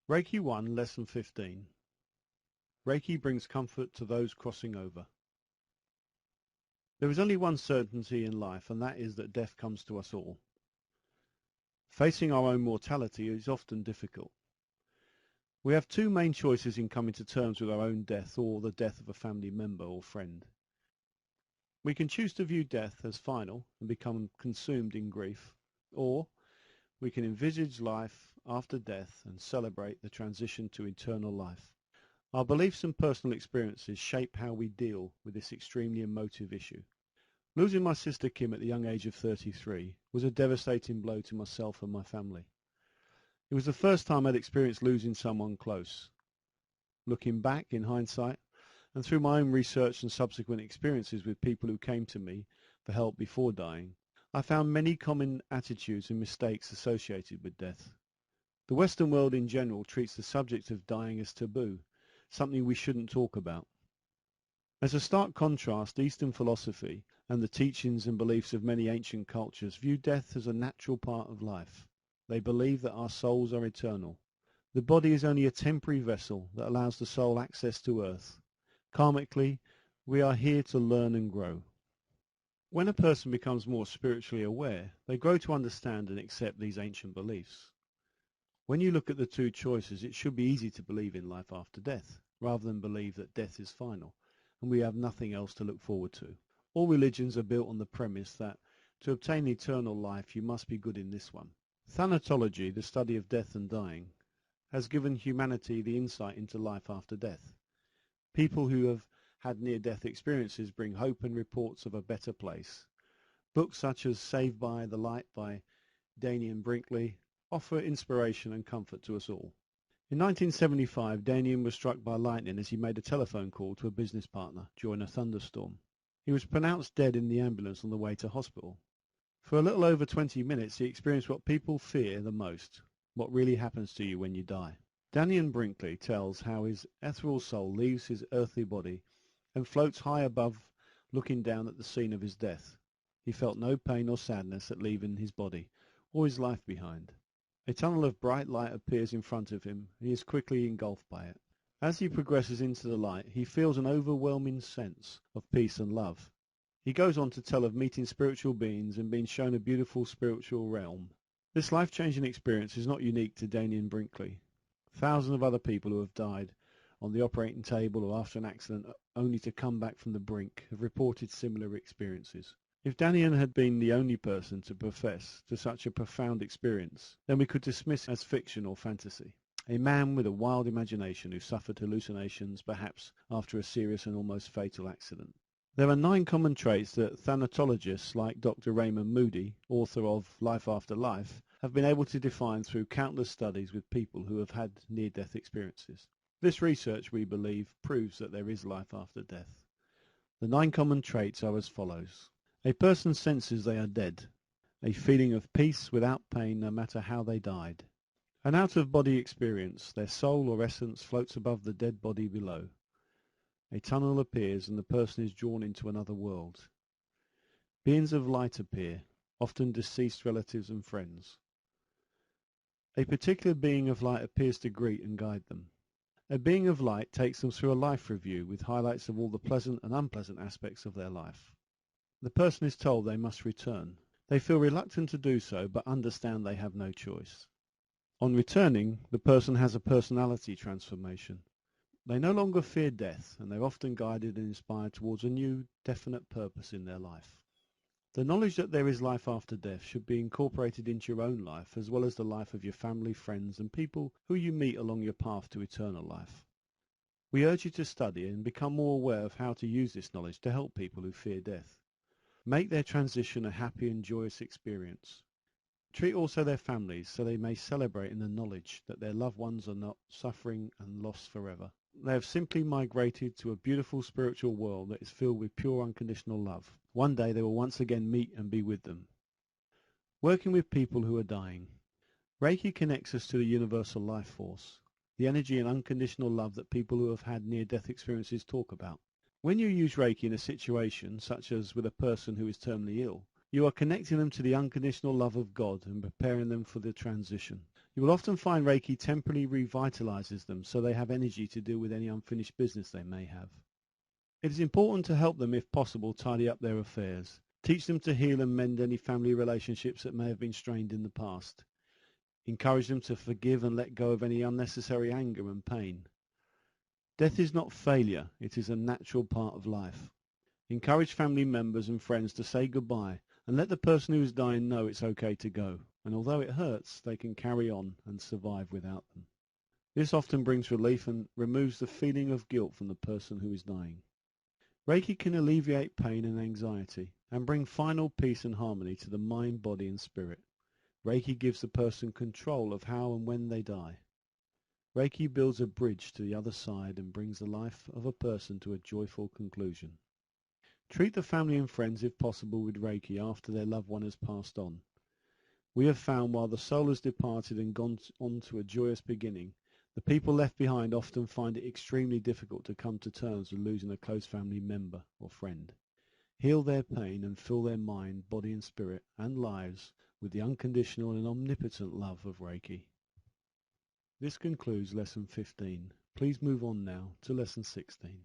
Reiki 1, Lesson 15. Reiki brings comfort to those crossing over. There is only one certainty in life, and that is that death comes to us all. Facing our own mortality is often difficult. We have two main choices in coming to terms with our own death or the death of a family member or friend. We can choose to view death as final and become consumed in grief, or we can envisage life after death and celebrate the transition to eternal life. Our beliefs and personal experiences shape how we deal with this extremely emotive issue. Losing my sister Kim at the young age of 33 was a devastating blow to myself and my family. It was the first time I'd experienced losing someone close. Looking back in hindsight, and through my own research and subsequent experiences with people who came to me for help before dying, I found many common attitudes and mistakes associated with death. The Western world in general treats the subject of dying as taboo, something we shouldn't talk about. As a stark contrast, Eastern philosophy and the teachings and beliefs of many ancient cultures view death as a natural part of life. They believe that our souls are eternal. The body is only a temporary vessel that allows the soul access to earth. Karmically, we are here to learn and grow. When a person becomes more spiritually aware, they grow to understand and accept these ancient beliefs. When you look at the two choices, it should be easy to believe in life after death, rather than believe that death is final, and we have nothing else to look forward to. All religions are built on the premise that to obtain eternal life you must be good in this one. Thanatology, the study of death and dying, has given humanity the insight into life after death. People who have had near-death experiences bring hope and reports of a better place. Books such as Saved by the Light by Daniel Brinkley offer inspiration and comfort to us all. In 1975, Daniel was struck by lightning as he made a telephone call to a business partner during a thunderstorm. He was pronounced dead in the ambulance on the way to hospital. For a little over 20 minutes, he experienced what people fear the most, what really happens to you when you die. Daniel Brinkley tells how his ethereal soul leaves his earthly body and floats high above, looking down at the scene of his death. He felt no pain or sadness at leaving his body, or his life behind. A tunnel of bright light appears in front of him, and he is quickly engulfed by it. As he progresses into the light, he feels an overwhelming sense of peace and love. He goes on to tell of meeting spiritual beings and being shown a beautiful spiritual realm. This life-changing experience is not unique to Daniel Brinkley. Thousands of other people who have died on the operating table or after an accident only to come back from the brink have reported similar experiences. If Daniel had been the only person to profess to such a profound experience, then we could dismiss it as fiction or fantasy. A man with a wild imagination who suffered hallucinations, perhaps after a serious and almost fatal accident. There are 9 common traits that thanatologists like Dr. Raymond Moody, author of Life After Life, have been able to define through countless studies with people who have had near-death experiences. This research, we believe, proves that there is life after death. The 9 common traits are as follows. A person senses they are dead. A feeling of peace without pain no matter how they died. An out-of-body experience. Their soul or essence floats above the dead body below. A tunnel appears and the person is drawn into another world. Beings of light appear, often deceased relatives and friends. A particular being of light appears to greet and guide them. A being of light takes them through a life review with highlights of all the pleasant and unpleasant aspects of their life. The person is told they must return. They feel reluctant to do so, but understand they have no choice. On returning, the person has a personality transformation. They no longer fear death, and they're often guided and inspired towards a new, definite purpose in their life. The knowledge that there is life after death should be incorporated into your own life, as well as the life of your family, friends, and people who you meet along your path to eternal life. We urge you to study and become more aware of how to use this knowledge to help people who fear death. Make their transition a happy and joyous experience. Treat also their families so they may celebrate in the knowledge that their loved ones are not suffering and lost forever. They have simply migrated to a beautiful spiritual world that is filled with pure unconditional love. One day they will once again meet and be with them. Working with people who are dying. Reiki connects us to the universal life force, the energy and unconditional love that people who have had near-death experiences talk about. When you use Reiki in a situation, such as with a person who is terminally ill, you are connecting them to the unconditional love of God and preparing them for the transition. You will often find Reiki temporarily revitalizes them so they have energy to deal with any unfinished business they may have. It is important to help them, if possible, tidy up their affairs. Teach them to heal and mend any family relationships that may have been strained in the past. Encourage them to forgive and let go of any unnecessary anger and pain. Death is not failure, it is a natural part of life. Encourage family members and friends to say goodbye and let the person who is dying know it's okay to go, and although it hurts, they can carry on and survive without them. This often brings relief and removes the feeling of guilt from the person who is dying. Reiki can alleviate pain and anxiety and bring final peace and harmony to the mind, body and spirit. Reiki gives the person control of how and when they die. Reiki builds a bridge to the other side and brings the life of a person to a joyful conclusion. Treat the family and friends, if possible, with Reiki after their loved one has passed on. We have found while the soul has departed and gone on to a joyous beginning, the people left behind often find it extremely difficult to come to terms with losing a close family member or friend. Heal their pain and fill their mind, body and spirit and lives with the unconditional and omnipotent love of Reiki. This concludes Lesson 15. Please move on now to Lesson 16.